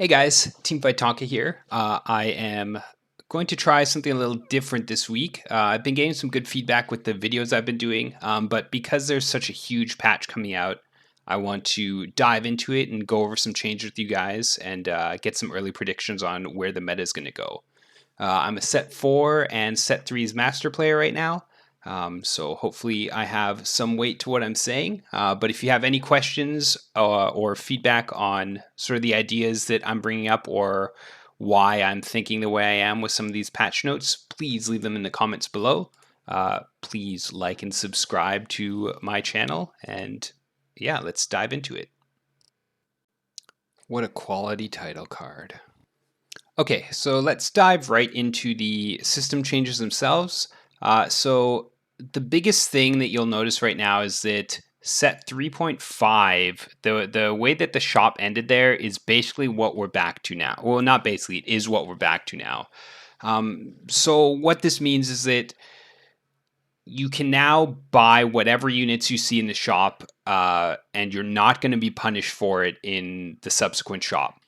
Hey guys, TeamFightTonka here. I am going to try something a little different this week. I've been getting some good feedback with the videos I've been doing, but because there's such a huge patch coming out, I want to dive into it and go over some changes with you guys and get some early predictions on where the meta is going to go. I'm a set 4 and set 3's master player right now. So hopefully I have some weight to what I'm saying. But if you have any questions or feedback on sort of the ideas that I'm bringing up or why I'm thinking the way I am with some of these patch notes, please leave them in the comments below. Please like and subscribe to my channel. And yeah, let's dive into it. What a quality title card. Okay, so let's dive right into the system changes themselves. So the biggest thing that you'll notice right now is that set 3.5, the way that the shop ended there is basically what we're back to now. Well, not basically, it is what we're back to now. So what this means is that you can now buy whatever units you see in the shop, and you're not going to be punished for it in the subsequent shop.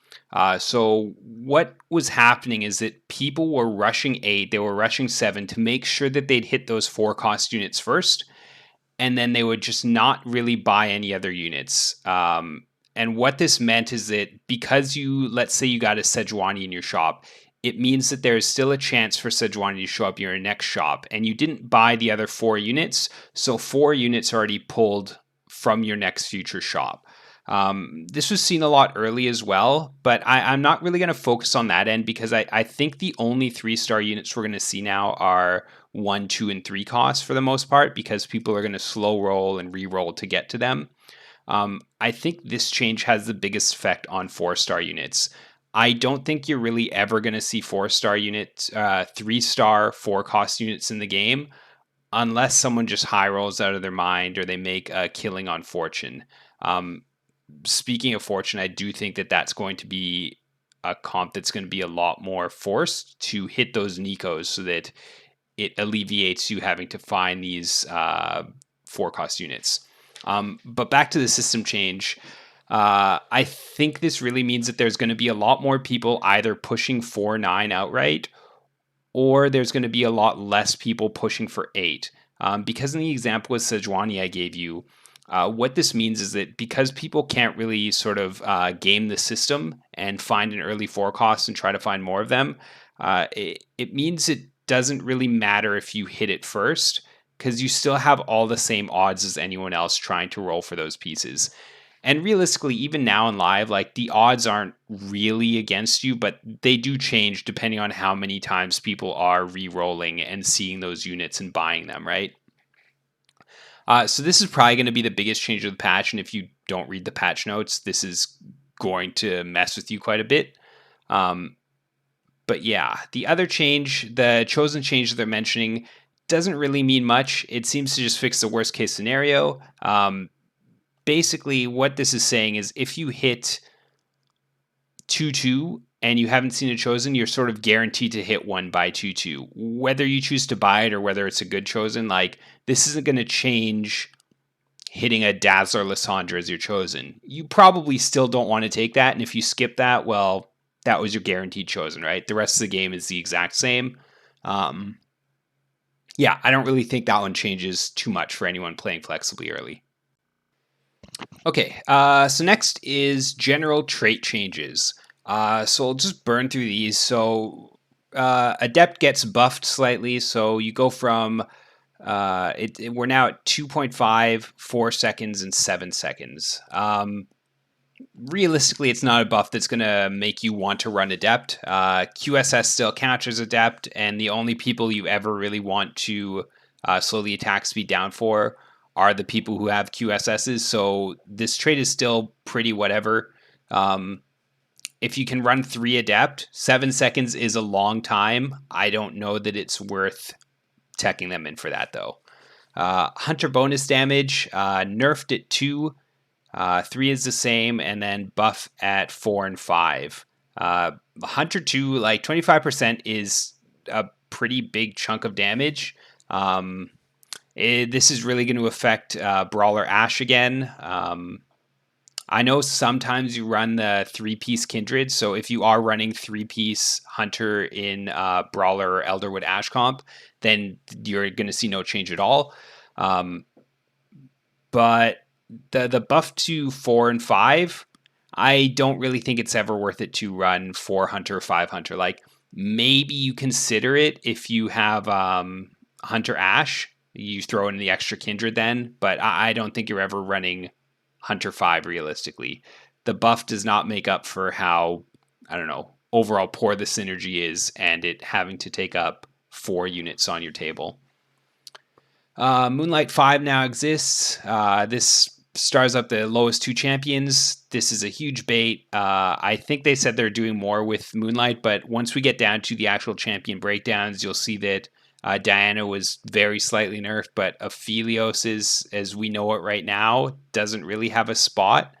So what was happening is that people were rushing 8, they were rushing 7 to make sure that they'd hit those 4 cost units first, and then they would just not really buy any other units. And what this meant is that because let's say you got a Sejuani in your shop, it means that there is still a chance for Sejuani to show up in your next shop, and you didn't buy the other 4 units, so 4 units are already pulled from your next future shop. This was seen a lot early as well, but I'm not really going to focus on that end because I think the only 3-star units we're going to see now are 1, 2, and 3 costs for the most part because people are going to slow roll and re-roll to get to them. I think this change has the biggest effect on 4-star units. I don't think you're really ever going to see 4-star units, 3-star 4-cost units in the game unless someone just high rolls out of their mind or they make a killing on fortune. Speaking of fortune, I do think that that's going to be a comp that's going to be a lot more forced to hit those Nikos so that it alleviates you having to find these 4-cost units. But back to the system change, I think this really means that there's going to be a lot more people either pushing 4-9 outright, or there's going to be a lot less people pushing for 8. Because in the example with Sejuani I gave you, what this means is that because people can't really sort of game the system and find an early 4 cost and try to find more of them, it means it doesn't really matter if you hit it first because you still have all the same odds as anyone else trying to roll for those pieces. And realistically, even now in live, like the odds aren't really against you, but they do change depending on how many times people are re-rolling and seeing those units and buying them, right? So this is probably going to be the biggest change of the patch, and if you don't read the patch notes, this is going to mess with you quite a bit. But yeah, the other change, the chosen change that they're mentioning, doesn't really mean much. It seems to just fix the worst case scenario. Basically, what this is saying is if you hit 2-2 and you haven't seen a chosen, you're sort of guaranteed to hit one by 2-2. Whether you choose to buy it or whether it's a good chosen, like this isn't going to change hitting a Dazzler Lissandra as your chosen. You probably still don't want to take that, and if you skip that, well, that was your guaranteed chosen, right? The rest of the game is the exact same. Yeah, I don't really think that one changes too much for anyone playing flexibly early. Okay, so next is general trait changes. So I'll just burn through these. So Adept gets buffed slightly, so you go from we're now at 2.5, 4 seconds, and 7 seconds. Realistically, it's not a buff that's going to make you want to run Adept. QSS still counts as Adept, and the only people you ever really want to slow the attack speed down for are the people who have QSSs, so this trait is still pretty whatever. If you can run 3 Adept, 7 seconds is a long time. I don't know that it's worth teching them in for that, though. Hunter bonus damage, nerfed at 2. 3 is the same, and then buff at 4 and 5. Hunter 2, like 25% is a pretty big chunk of damage. This is really going to affect Brawler Ash again. I know sometimes you run the 3-piece Kindred, so if you are running 3-piece Hunter in Brawler or Elderwood Ash comp, then you're going to see no change at all. But the buff to 4 and 5, I don't really think it's ever worth it to run 4 Hunter, 5 Hunter. Like, maybe you consider it if you have Hunter Ash. You throw in the extra Kindred then, but I don't think you're ever running Hunter 5 realistically. The buff does not make up for how, I don't know, overall poor the synergy is and it having to take up 4 units on your table. Moonlight 5 now exists. This stars up the lowest 2 champions. This is a huge bait. I think they said they're doing more with Moonlight, but once we get down to the actual champion breakdowns, you'll see that Diana was very slightly nerfed, but Aphelios is, as we know it right now, doesn't really have a spot.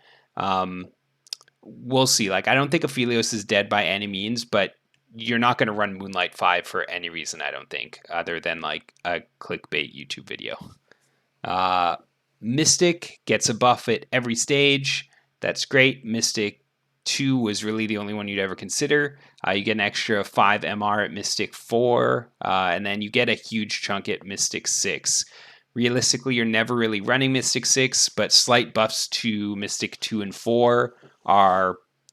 We'll see. Like, I don't think Aphelios is dead by any means, but you're not going to run Moonlight 5 for any reason, I don't think, other than like a clickbait YouTube video. Mystic gets a buff at every stage. That's great. Mystic 2 was really the only one you'd ever consider. You get an extra 5 MR at Mystic 4, and then you get a huge chunk at Mystic 6. Realistically, you're never really running Mystic 6, but slight buffs to Mystic 2 and 4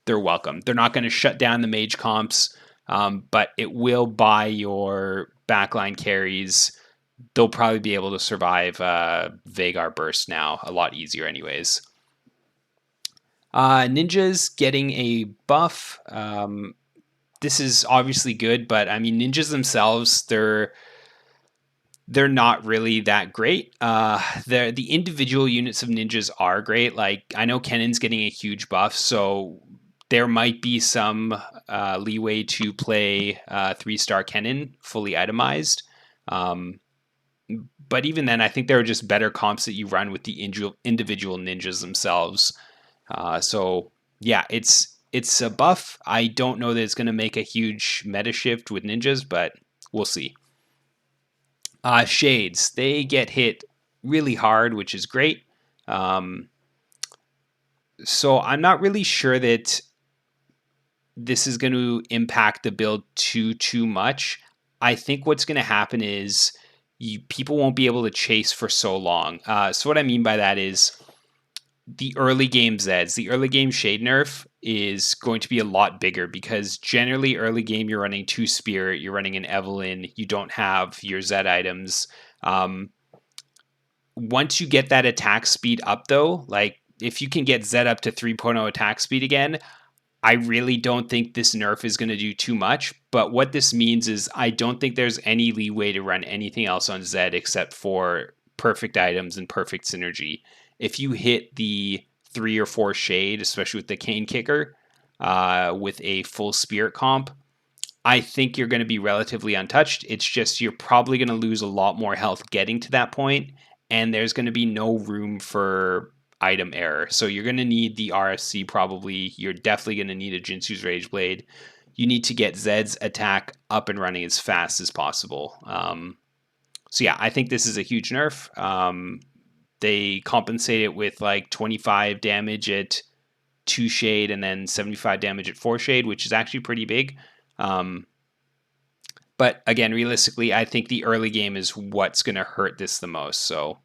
they're welcome. They're not going to shut down the mage comps, but it will buy your backline carries. They'll probably be able to survive Vagar Burst now a lot easier anyways. Ninjas getting a buff. This is obviously good, but I mean, ninjas themselves, they're not really that great. The individual units of ninjas are great. Like, I know Kennen's getting a huge buff, so there might be some leeway to play 3-star Kennen fully itemized. But even then, I think there are just better comps that you run with the individual ninjas themselves. So yeah, it's a buff. I don't know that it's going to make a huge meta shift with ninjas, but we'll see. Shades, they get hit really hard, which is great. So I'm not really sure that this is going to impact the build too much. I think what's going to happen is people won't be able to chase for so long. So what I mean by that is the early game Zeds, the early game Shade nerf is going to be a lot bigger because generally early game you're running 2 Spirit, you're running an Evelyn, you don't have your Zed items. Once you get that attack speed up though, like if you can get Zed up to 3.0 attack speed again, I really don't think this nerf is going to do too much. But what this means is I don't think there's any leeway to run anything else on Zed except for perfect items and perfect synergy. If you hit the 3 or 4 shade, especially with the cane kicker, with a full spirit comp, I think you're going to be relatively untouched. It's just you're probably going to lose a lot more health getting to that point, and there's going to be no room for item error. So you're going to need the RFC probably. You're definitely going to need a Jinsu's Rage Blade. You need to get Zed's attack up and running as fast as possible. So yeah, I think this is a huge nerf. They compensate it with like 25 damage at 2 shade and then 75 damage at 4 shade, which is actually pretty big. But again, realistically, I think the early game is what's going to hurt this the most. So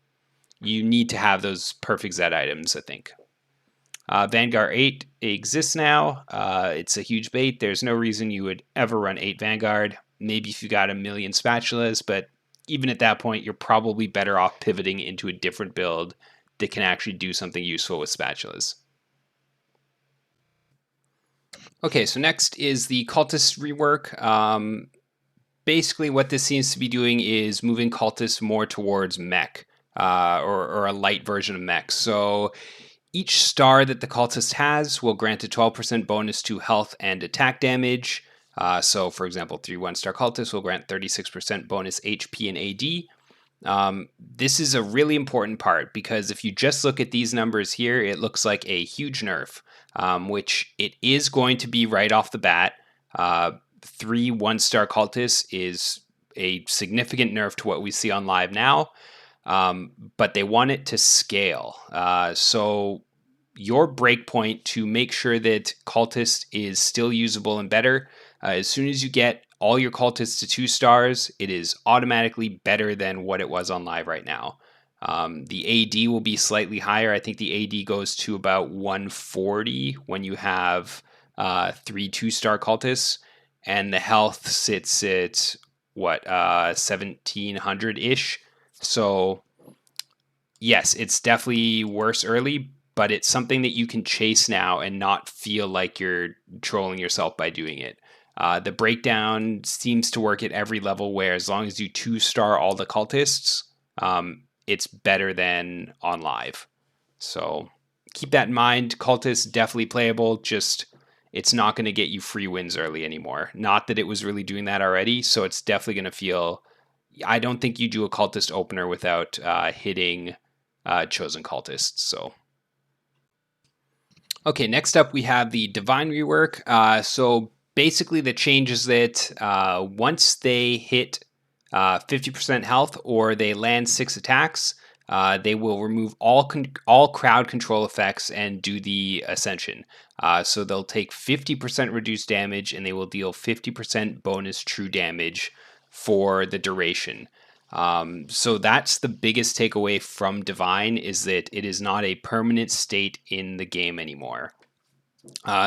you need to have those perfect Zed items, I think. Vanguard 8 exists now. It's a huge bait. There's no reason you would ever run 8 Vanguard. Maybe if you got a million spatulas, but even at that point, you're probably better off pivoting into a different build that can actually do something useful with spatulas. Okay, so next is the Cultist rework. Basically, what this seems to be doing is moving Cultists more towards mech, or a light version of mech. So each star that the Cultist has will grant a 12% bonus to health and attack damage. So, for example, 3 1-star Cultists will grant 36% bonus HP and AD. This is a really important part because if you just look at these numbers here, it looks like a huge nerf, which it is going to be right off the bat. 3 1-star Cultists is a significant nerf to what we see on live now, but they want it to scale. So your breakpoint to make sure that Cultist is still usable and better. As soon as you get all your Cultists to 2 stars, it is automatically better than what it was on live right now. The AD will be slightly higher. I think the AD goes to about 140 when you have 3 2-star Cultists, and the health sits at what 1700 ish. So yes, it's definitely worse early, but it's something that you can chase now and not feel like you're trolling yourself by doing it. The breakdown seems to work at every level where as long as you 2-star all the cultists, it's better than on live. So keep that in mind. Cultists definitely playable, just it's not going to get you free wins early anymore. Not that it was really doing that already, so it's definitely going to feel. I don't think you do a cultist opener without hitting chosen cultists. So, okay, next up we have the divine rework. So basically, the change is that once they hit 50% health or they land 6 attacks, they will remove all crowd control effects and do the ascension. So they'll take 50% reduced damage and they will deal 50% bonus true damage for the duration. So that's the biggest takeaway from Divine is that it is not a permanent state in the game anymore.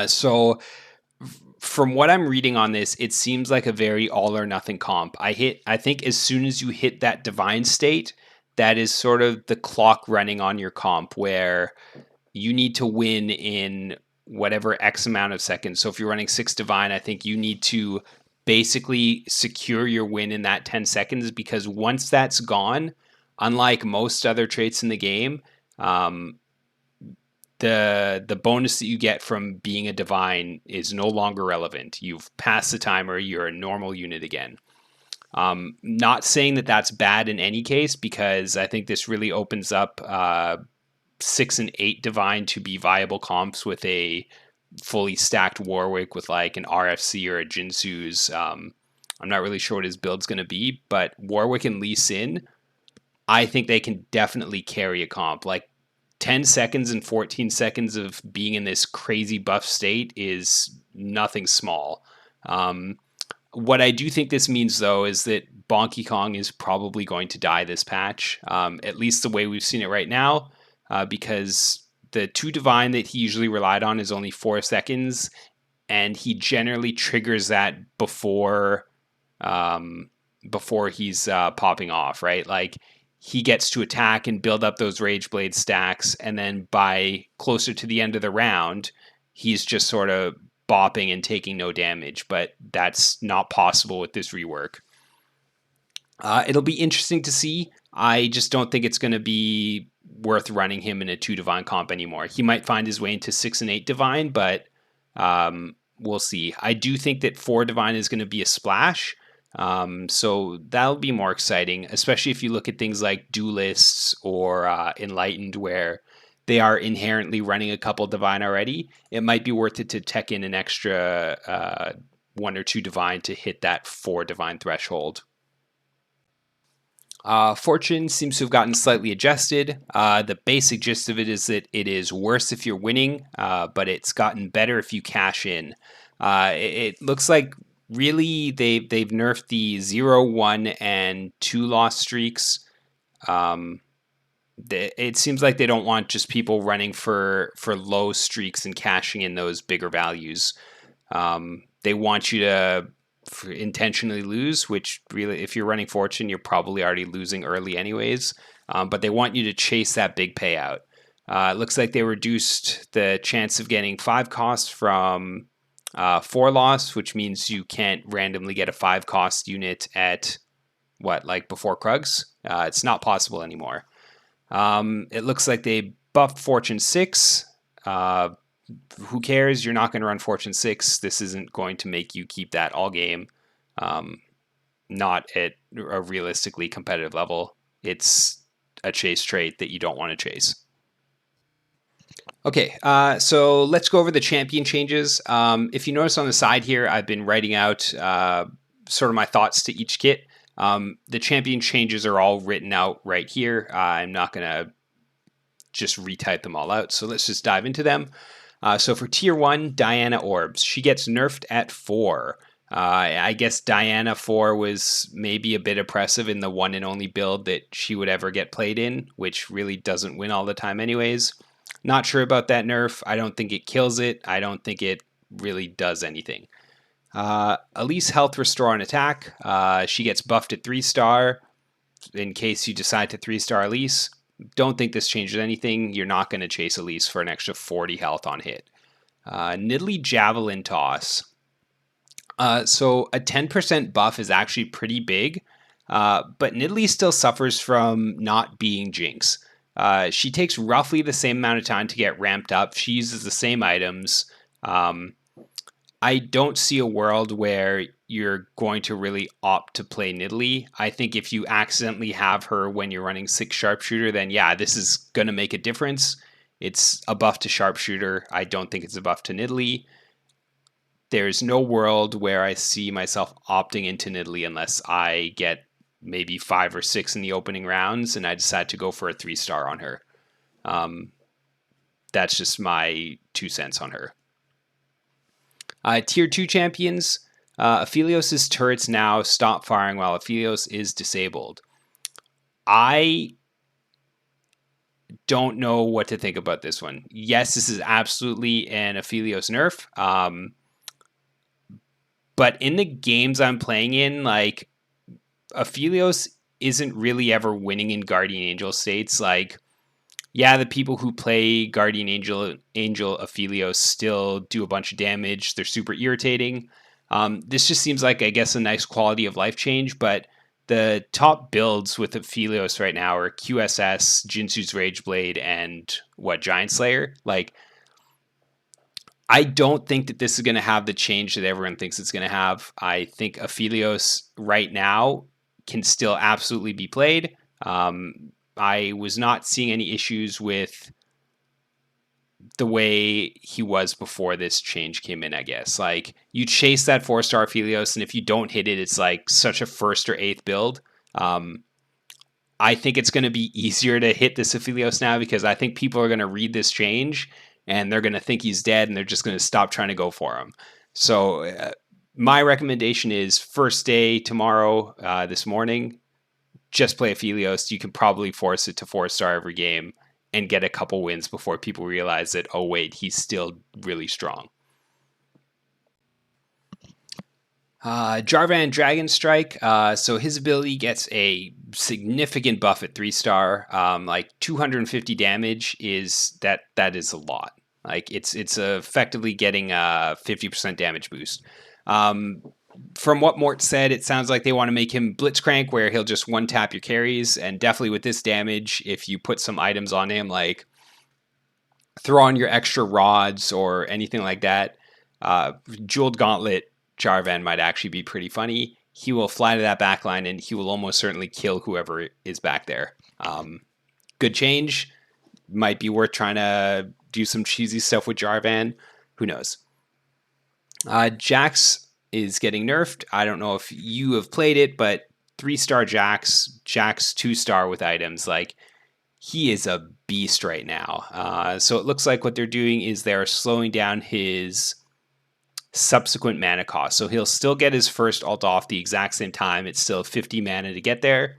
So from what I'm reading on this, it seems like a very all or nothing comp. I think as soon as you hit that divine state, that is sort of the clock running on your comp where you need to win in whatever X amount of seconds. So if you're running 6 divine, I think you need to basically secure your win in that 10 seconds because once that's gone, unlike most other traits in the game, um, the bonus that you get from being a divine is no longer relevant. You've passed the timer. You're a normal unit again. Not saying that that's bad in any case because I think this really opens up 6 and 8 divine to be viable comps with a fully stacked Warwick with like an RFC or a Jinsu's. I'm not really sure what his build's going to be, but Warwick and Lee Sin, I think they can definitely carry a comp. Like 10 seconds and 14 seconds of being in this crazy buff state is nothing small. What I do think this means, though, is that Bonky Kong is probably going to die this patch, at least the way we've seen it right now, because the 2 divine that he usually relied on is only 4 seconds, and he generally triggers that um, before he's popping off, right? Like he gets to attack and build up those Rage Blade stacks, and then by closer to the end of the round, he's just sort of bopping and taking no damage. But that's not possible with this rework. It'll be interesting to see. I just don't think it's going to be worth running him in a 2 divine comp anymore. He might find his way into 6 and 8 divine, but we'll see. I do think that 4 divine is going to be a splash. So that'll be more exciting, especially if you look at things like duelists or enlightened, where they are inherently running a couple divine already. It might be worth it to tech in an extra 1 or 2 divine to hit that 4 divine threshold. Fortune seems to have gotten slightly adjusted. The basic gist of it is that it is worse if you're winning, but it's gotten better if you cash in. It looks like really they've nerfed the 0, 1, and 2 loss streaks. It seems like they don't want just people running for low streaks and cashing in those bigger values. They want you to intentionally lose, which really, if you're running Fortune, you're probably already losing early anyways. But they want you to chase that big payout. It looks like they reduced the chance of getting 5 costs from 4 loss, which means you can't randomly get a 5 cost unit at like before Krugs. It's not possible anymore. It looks like they buffed Fortune 6. Who cares? You're not going to run Fortune 6. This isn't going to make you keep that all game. Not at a realistically competitive level. It's a chase trait that you don't want to chase. Okay, so let's go over the champion changes. If you notice on the side here, I've been writing out sort of my thoughts to each kit. The champion changes are all written out right here. I'm not going to just retype them all out. So let's just dive into them. So for tier 1, Diana Orbs. She gets nerfed at 4. I guess Diana 4 was maybe a bit oppressive in the one and only build that she would ever get played in, which really doesn't win all the time anyways. Not sure about that nerf. I don't think it kills it. I don't think it really does anything. Elise Health Restore on attack. She gets buffed at 3-star in case you decide to 3-star Elise. Don't think this changes anything. You're not going to chase Elise for an extra 40 health on hit. Nidalee Javelin Toss. So a 10% buff is actually pretty big, but Nidalee still suffers from not being Jinx. She takes roughly the same amount of time to get ramped up. She uses the same items. I don't see a world where you're going to really opt to play Nidalee. I think if you accidentally have her when you're running 6 Sharpshooter, then yeah, this is going to make a difference. It's a buff to Sharpshooter. I don't think it's a buff to Nidalee. There's no world where I see myself opting into Nidalee unless I get maybe 5 or 6 in the opening rounds and I decide to go for a 3-star on her. That's just my 2 cents on her. Tier 2 champions, Aphelios' turrets now stop firing while Aphelios is disabled. I don't know what to think about this one. Yes, this is absolutely an Aphelios nerf. But in the games I'm playing in, like, Aphelios isn't really ever winning in Guardian Angel states. Like, yeah, the people who play Guardian Angel Aphelios still do a bunch of damage. They're super irritating. This just seems like, I guess, a nice quality of life change, but the top builds with Aphelios right now are QSS, Jinsu's Rageblade, and Giant Slayer. Like, I don't think that this is going to have the change that everyone thinks it's going to have. I think Aphelios right now can still absolutely be played. I was not seeing any issues with the way he was before this change came in, I guess. Like, you chase that 4-star Aphelios, and if you don't hit it, it's like such a 1st or 8th build. I think it's going to be easier to hit this Aphelios now because I think people are going to read this change and they're going to think he's dead and they're just going to stop trying to go for him. So my recommendation is first day tomorrow, this morning, just play Aphelios. You can probably force it to 4-star every game and get a couple wins before people realize that, oh wait, he's still really strong. Jarvan Dragon Strike. So his ability gets a significant buff at 3-star. Like 250 damage is that is a lot. Like it's effectively getting a 50% damage boost. From what Mort said, it sounds like they want to make him Blitzcrank, where he'll just one-tap your carries. And definitely with this damage, if you put some items on him, like throw on your extra rods or anything like that, Jeweled Gauntlet Jarvan might actually be pretty funny. He will fly to that backline and he will almost certainly kill whoever is back there. Good change. Might be worth trying to do some cheesy stuff with Jarvan. Who knows? Jax is getting nerfed. I don't know if you have played it, but 3-star Jax 2-star with items, like, he is a beast right now. So it looks like what they're doing is they're slowing down his subsequent mana cost. So he'll still get his first ult off the exact same time. It's still 50 mana to get there.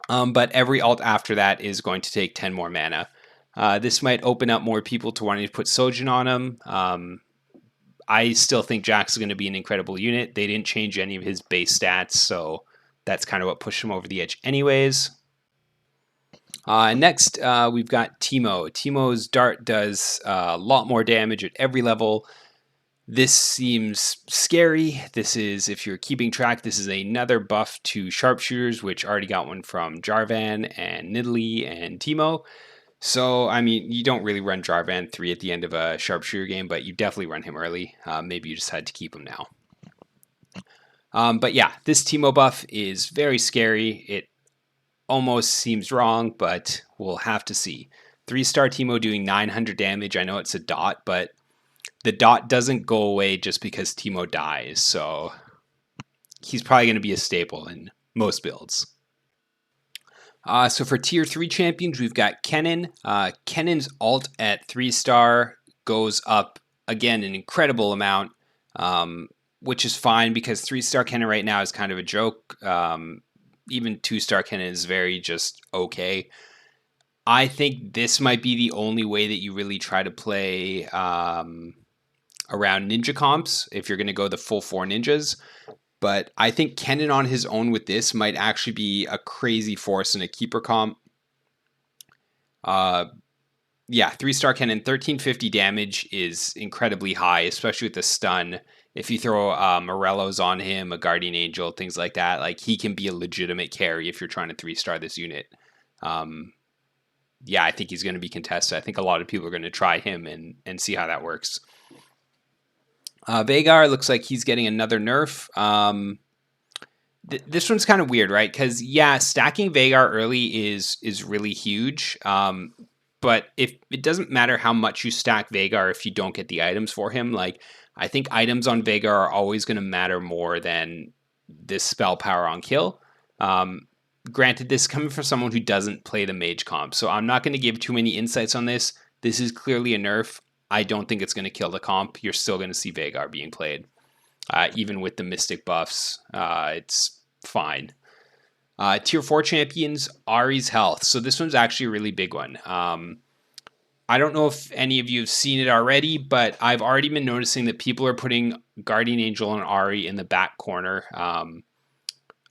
But every ult after that is going to take 10 more mana. This might open up more people to wanting to put Sojin on him. I still think Jax is going to be an incredible unit. They didn't change any of his base stats, so that's kind of what pushed him over the edge anyways. Next, we've got Teemo. Teemo's dart does a lot more damage at every level. This seems scary. This is, if you're keeping track, this is another buff to Sharpshooters, which already got one from Jarvan and Nidalee and Teemo. So, I mean, you don't really run Jarvan 3 at the end of a Sharpshooter game, but you definitely run him early. Maybe you decide to keep him now. But yeah, this Teemo buff is very scary. It almost seems wrong, but we'll have to see. 3-star Teemo doing 900 damage. I know it's a dot, but the dot doesn't go away just because Teemo dies, so he's probably going to be a staple in most builds. So for tier 3 champions, we've got Kennen. Kennen's alt at 3-star goes up, again, an incredible amount, which is fine because 3-star Kennen right now is kind of a joke. Even 2-star Kennen is very just okay. I think this might be the only way that you really try to play around ninja comps if you're going to go the full 4 ninjas. But I think Kennen on his own with this might actually be a crazy force in a keeper comp. Yeah, 3-star Kennen, 1350 damage is incredibly high, especially with the stun. If you throw Morello's on him, a Guardian Angel, things like that, like he can be a legitimate carry if you're trying to 3-star this unit. Yeah, I think he's going to be contested. I think a lot of people are going to try him and see how that works. Vhagar looks like he's getting another nerf. This one's kind of weird, right? Because yeah, stacking Vhagar early is really huge. But if it doesn't matter how much you stack Vhagar if you don't get the items for him, like I think items on Vhagar are always going to matter more than this spell power on kill. Granted, this is coming from someone who doesn't play the mage comp, so I'm not going to give too many insights on this. This is clearly a nerf. I don't think it's going to kill the comp. You're still going to see Vhagar being played. Even with the Mystic buffs, it's fine. Tier 4 champions, Ahri's health. So this one's actually a really big one. I don't know if any of you have seen it already, but I've already been noticing that people are putting Guardian Angel and Ahri in the back corner.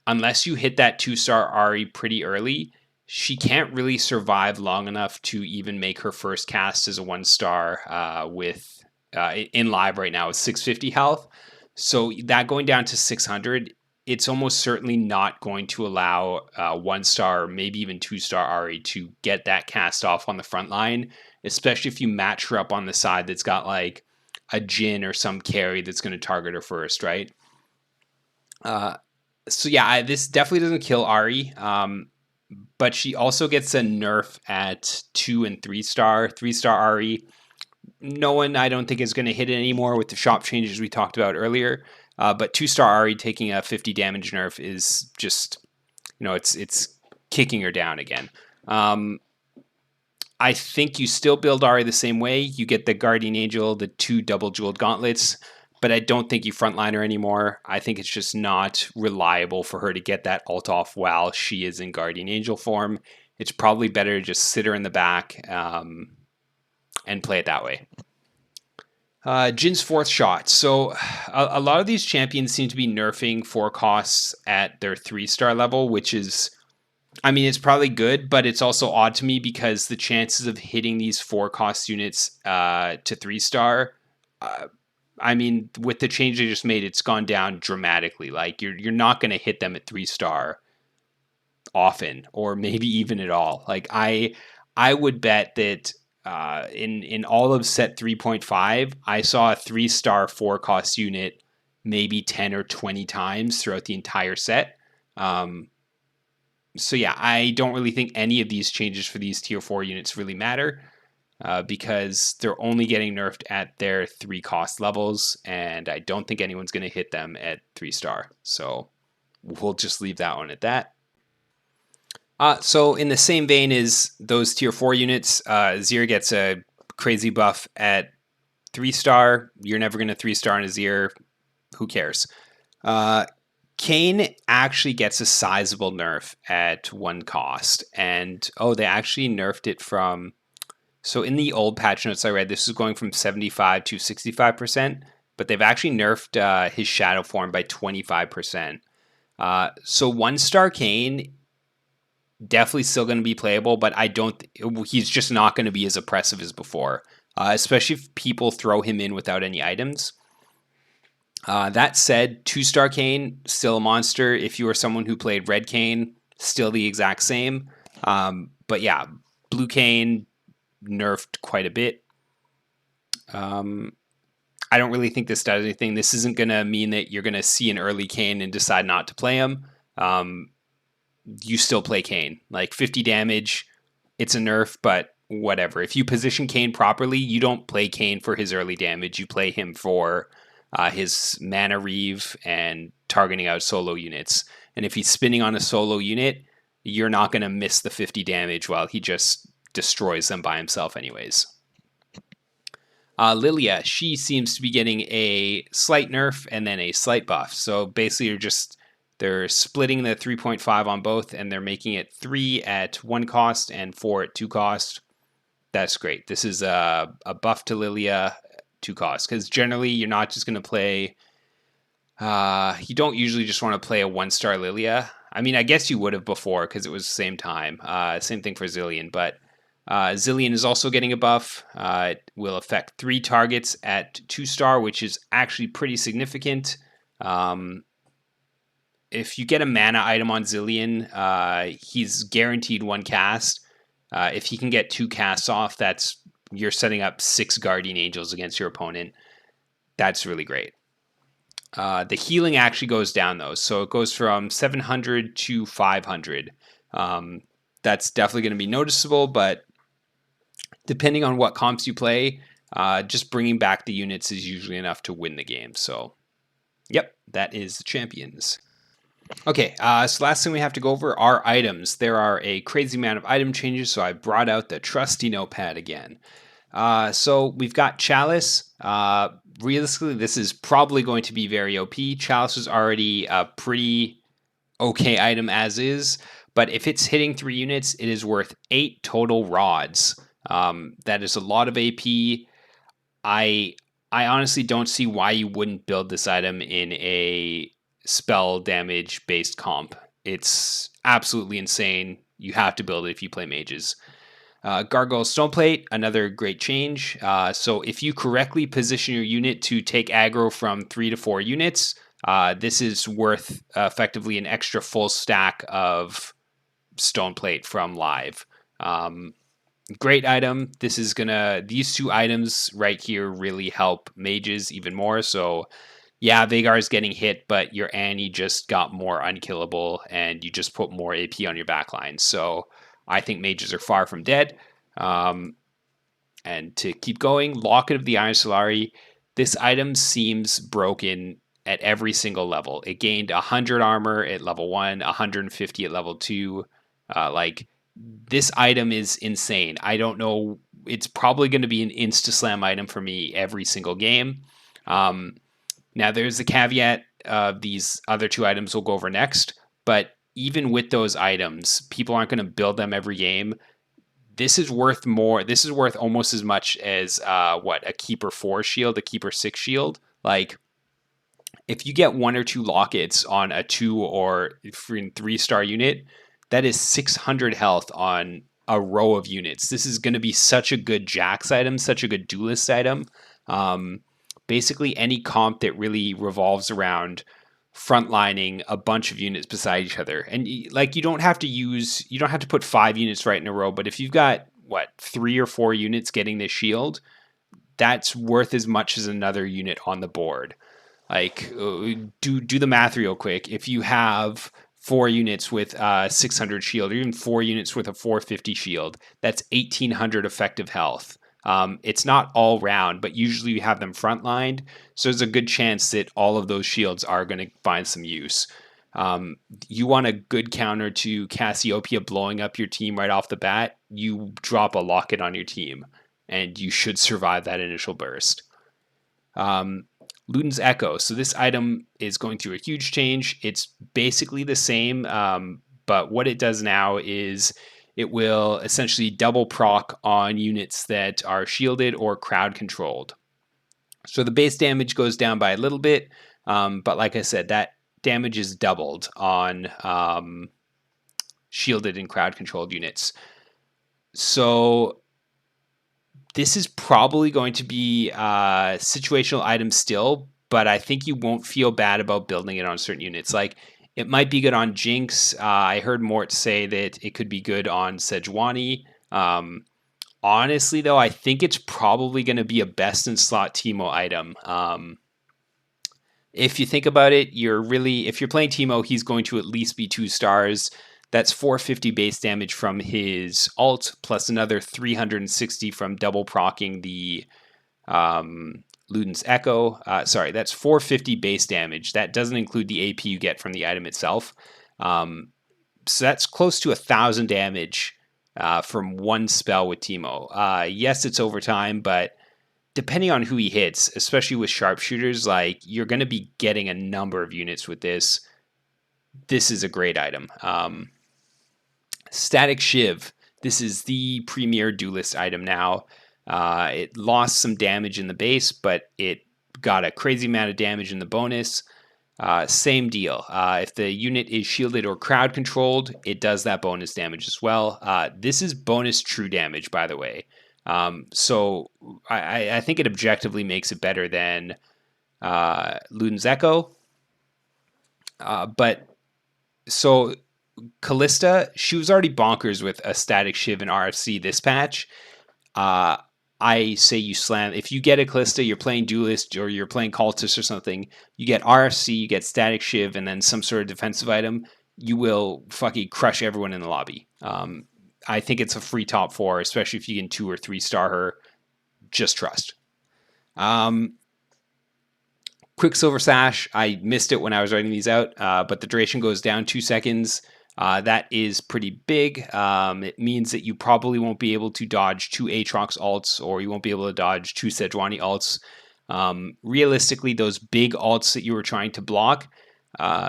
Unless you hit that 2-star Ahri pretty early, she can't really survive long enough to even make her first cast as a 1-star with in live right now with 650 health. So that going down to 600, it's almost certainly not going to allow 1-star, maybe even 2-star Ahri to get that cast off on the front line, especially if you match her up on the side that's got like a Jhin or some carry that's going to target her first, right? So yeah, this definitely doesn't kill Ahri, but she also gets a nerf at 2 and 3-star. 3-star Ahri, no one I don't think is going to hit it anymore with the shop changes we talked about earlier. But 2-star Ahri taking a 50 damage nerf is just, it's kicking her down again. I think you still build Ahri the same way. You get the Guardian Angel, the 2 double jeweled gauntlets, but I don't think you frontline her anymore. I think it's just not reliable for her to get that ult off while she is in Guardian Angel form. It's probably better to just sit her in the back and play it that way. Jin's 4th shot. So a lot of these champions seem to be nerfing 4 costs at their 3-star level, which is, I mean, it's probably good, but it's also odd to me because the chances of hitting these 4 cost units to 3-star, I mean, with the change they just made, it's gone down dramatically. Like you're not going to hit them at 3-star often, or maybe even at all. Like I would bet that in all of set 3.5, I saw a 3-star 4 cost unit maybe 10 or 20 times throughout the entire set. So yeah, I don't really think any of these changes for these tier 4 units really matter because they're only getting nerfed at their 3 cost levels, and I don't think anyone's going to hit them at 3-star. So we'll just leave that one at that. So in the same vein as those tier 4 units, Azir gets a crazy buff at 3-star. You're never going to 3-star on Azir. Who cares? Kayn actually gets a sizable nerf at 1 cost. And, they actually nerfed it from... So in the old patch notes I read, this is going from 75 to 65%, but they've actually nerfed his shadow form by 25%. So 1-star Kayn definitely still going to be playable, but he's just not going to be as oppressive as before, especially if people throw him in without any items. That said, 2-star Kayn, still a monster. If you are someone who played red Kayn, still the exact same. But yeah, blue Kayn nerfed quite a bit. I don't really think this does anything. This isn't going to mean that you're going to see an early Kayn and decide not to play him. You still play Kayn. Like 50 damage, it's a nerf, but whatever. If you position Kayn properly, you don't play Kayn for his early damage. You play him for his mana reave and targeting out solo units. And if he's spinning on a solo unit, you're not going to miss the 50 damage while he just destroys them by himself anyways. Lilia, she seems to be getting a slight nerf and then a slight buff. So basically they're splitting the 3.5 on both, and they're making it 3 at 1 cost and 4 at 2 cost. That's great. This is a buff to Lilia 2 cost, because generally you're not just going to play... you don't usually just want to play a 1-star Lilia. I mean, I guess you would have before because it was the same time. Same thing for Zillion, but Zillion is also getting a buff. It will affect 3 targets at 2-star, which is actually pretty significant. If you get a mana item on Zillion, he's guaranteed 1 cast. If he can get 2 casts off, you're setting up 6 Guardian Angels against your opponent. That's really great. The healing actually goes down, though. So it goes from 700 to 500. That's definitely going to be noticeable, but depending on what comps you play, just bringing back the units is usually enough to win the game. So, yep, that is the champions. Okay, so last thing we have to go over are items. There are a crazy amount of item changes, so I brought out the trusty notepad again. So we've got Chalice. Realistically, this is probably going to be very OP. Chalice is already a pretty okay item as is, but if it's hitting 3 units, it is worth 8 total rods. That is a lot of AP. I honestly don't see why you wouldn't build this item in a spell damage based comp. It's absolutely insane. You have to build it if you play mages. Gargoyle Stoneplate, another great change. So if you correctly position your unit to take aggro from 3 to 4 units, this is worth effectively an extra full stack of Stoneplate from live. Great item. These 2 items right here really help mages even more. So yeah, Vagar is getting hit, but your Annie just got more unkillable and you just put more AP on your backline. So I think mages are far from dead. And to keep going, Locket of the Iron Solari. This item seems broken at every single level. It gained 100 armor at level 1, 150 at level 2. This item is insane. I don't know. It's probably going to be an insta-slam item for me every single game. Now, there's the caveat of these other 2 items we'll go over next, but even with those items, people aren't going to build them every game. This is worth more. This is worth almost as much as a Keeper 4 shield, a Keeper 6 shield. Like, if you get 1 or 2 lockets on a 2 or 3-star unit, that is 600 health on a row of units. This is going to be such a good Jax item, such a good duelist item. Basically, any comp that really revolves around frontlining a bunch of units beside each other, and you don't have to put 5 units right in a row. But if you've got 3 or 4 units getting this shield, that's worth as much as another unit on the board. Do the math real quick. If you have 4 units with 600 shield, or even 4 units with a 450 shield, that's 1800 effective health. It's not all round, but usually you have them frontlined, so there's a good chance that all of those shields are going to find some use. You want a good counter to Cassiopeia blowing up your team right off the bat, you drop a Locket on your team, and you should survive that initial burst. Luden's Echo. So this item is going through a huge change. It's basically the same, but what it does now is it will essentially double proc on units that are shielded or crowd controlled. So the base damage goes down by a little bit, but like I said, that damage is doubled on shielded and crowd controlled units. So this is probably going to be a situational item still, but I think you won't feel bad about building it on certain units. It might be good on Jinx. I heard Mort say that it could be good on Sejuani. Honestly, though, I think it's probably going to be a best in slot Teemo item. If you think about it, if you're playing Teemo, he's going to at least be 2 stars. That's 450 base damage from his ult, plus another 360 from double procking the Luden's Echo. That's 450 base damage. That doesn't include the AP you get from the item itself. So that's close to 1,000 damage from one spell with Teemo. Yes, it's overtime, but depending on who he hits, especially with sharpshooters, like you're going to be getting a number of units with this. This is a great item. Static Shiv. This is the premier duelist item now. It lost some damage in the base, but it got a crazy amount of damage in the bonus. Same deal. If the unit is shielded or crowd controlled, it does that bonus damage as well. This is bonus true damage, by the way. So I think it objectively makes it better than Luden's Echo. But so Callista, she was already bonkers with a static Shiv and RFC this patch. I say you slam. If you get a Callista, you're playing Duelist or you're playing Cultist or something, you get RFC, you get Static Shiv, and then some sort of defensive item, you will fucking crush everyone in the lobby. I think it's a free top 4, especially if you can 2 or 3 star her. Just trust. Quicksilver Sash, I missed it when I was writing these out, but the duration goes down 2 seconds. That is pretty big. It means that you probably won't be able to dodge 2 Aatrox ults, or you won't be able to dodge 2 Sejuani ults. Realistically, those big ults that you were trying to block,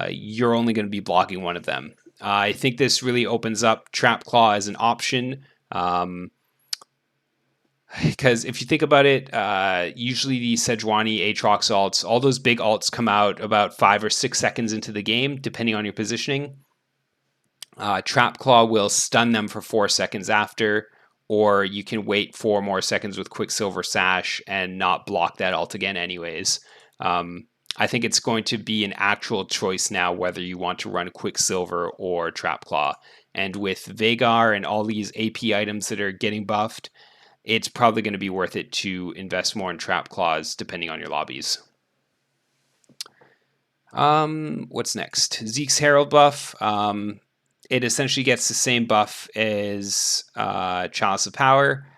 you're only going to be blocking one of them. I think this really opens up Trap Claw as an option. Because if you think about it, usually the Sejuani, Aatrox ults, all those big ults come out about 5 or 6 seconds into the game, depending on your positioning. Trap Claw will stun them for 4 seconds after, or you can wait 4 more seconds with Quicksilver Sash and not block that ult again anyways. I think it's going to be an actual choice now whether you want to run Quicksilver or Trap Claw. And with Veigar and all these AP items that are getting buffed, it's probably going to be worth it to invest more in Trap Claws depending on your lobbies. What's next? Zeke's Herald buff. It essentially gets the same buff as Chalice of Power.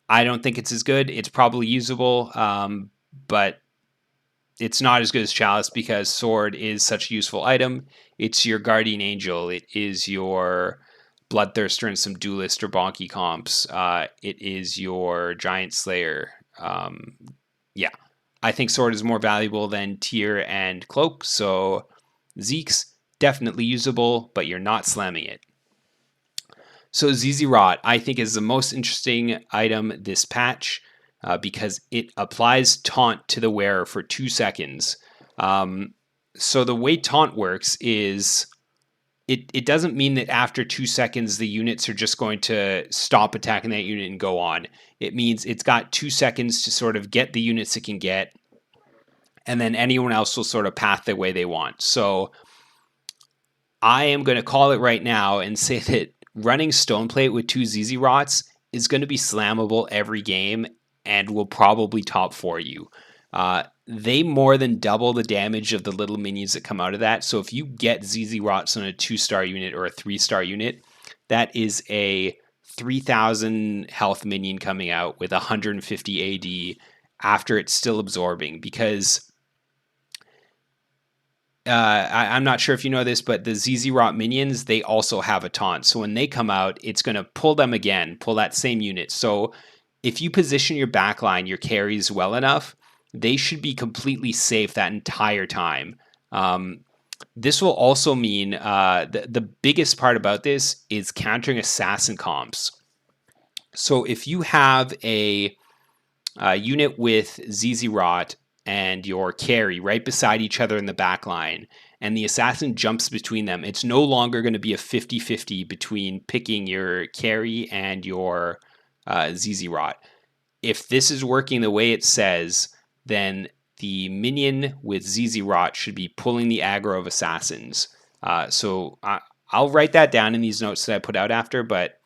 I don't think it's as good. It's probably usable, but it's not as good as Chalice because Sword is such a useful item. It's your Guardian Angel. It is your Bloodthirster and some Duelist or Bonky comps. It is your Giant Slayer. Yeah. I think Sword is more valuable than Tear and Cloak, so Zeke's definitely usable, but you're not slamming it. So ZZ Rot, I think, is the most interesting item this patch because it applies taunt to the wearer for 2 seconds. So the way taunt works is it doesn't mean that after 2 seconds the units are just going to stop attacking that unit and go on. It means it's got 2 seconds to sort of get the units it can get, and then anyone else will sort of path the way they want. So I am going to call it right now and say that running Stoneplate with 2 ZZ Rots is going to be slammable every game and will probably top 4 you. They more than double the damage of the little minions that come out of that. So if you get ZZ Rots on a 2-star unit or a 3-star unit, that is a 3,000 health minion coming out with 150 AD after it's still absorbing, because I'm not sure if you know this, but the ZZ Rot minions, they also have a taunt. So when they come out, it's going to pull them again, pull that same unit. So if you position your backline, your carries well enough, they should be completely safe that entire time. This will also mean the biggest part about this is countering assassin comps. So if you have a unit with ZZ Rot and your carry right beside each other in the back line, and the assassin jumps between them, it's no longer going to be a 50-50 between picking your carry and your ZZ Rot. If this is working the way it says, then the minion with ZZ Rot should be pulling the aggro of assassins. So I'll write that down in these notes that I put out after, but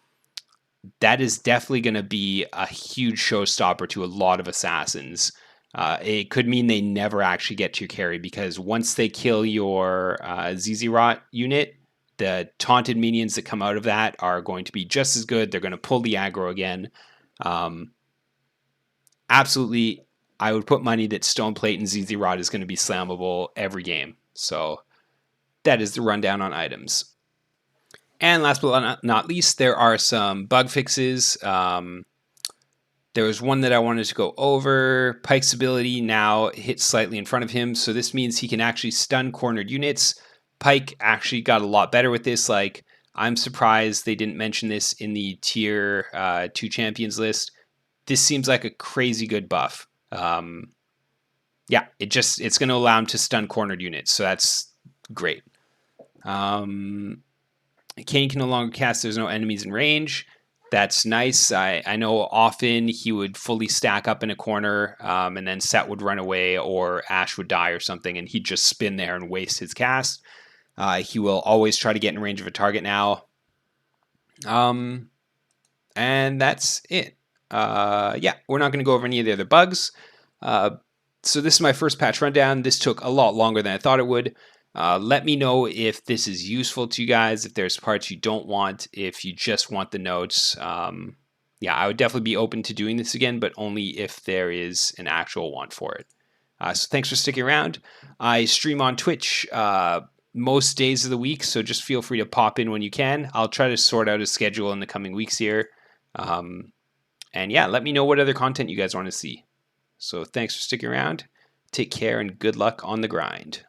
that is definitely going to be a huge showstopper to a lot of assassins. It could mean they never actually get to your carry, because once they kill your ZZ Rot unit, the taunted minions that come out of that are going to be just as good. They're going to pull the aggro again. Absolutely, I would put money that Stoneplate and ZZ Rot is going to be slammable every game. So that is the rundown on items. And last but not least, there are some bug fixes. There was one that I wanted to go over. Pike's ability now hits slightly in front of him, so this means he can actually stun cornered units. Pike actually got a lot better with this. Like, I'm surprised they didn't mention this in the tier 2 champions list. This seems like a crazy good buff. Yeah, it's going to allow him to stun cornered units, so that's great. Kane can no longer cast There's No Enemies in Range. That's nice. I know often he would fully stack up in a corner, and then Set would run away or Ash would die or something, and he'd just spin there and waste his cast. He will always try to get in range of a target now. And that's it. Yeah, we're not going to go over any of the other bugs. So this is my first patch rundown. This took a lot longer than I thought it would. Let me know if this is useful to you guys, if there's parts you don't want, if you just want the notes. Yeah, I would definitely be open to doing this again, but only if there is an actual want for it. So thanks for sticking around. I stream on Twitch most days of the week, so just feel free to pop in when you can. I'll try to sort out a schedule in the coming weeks here. And yeah, let me know what other content you guys want to see. So thanks for sticking around. Take care and good luck on the grind.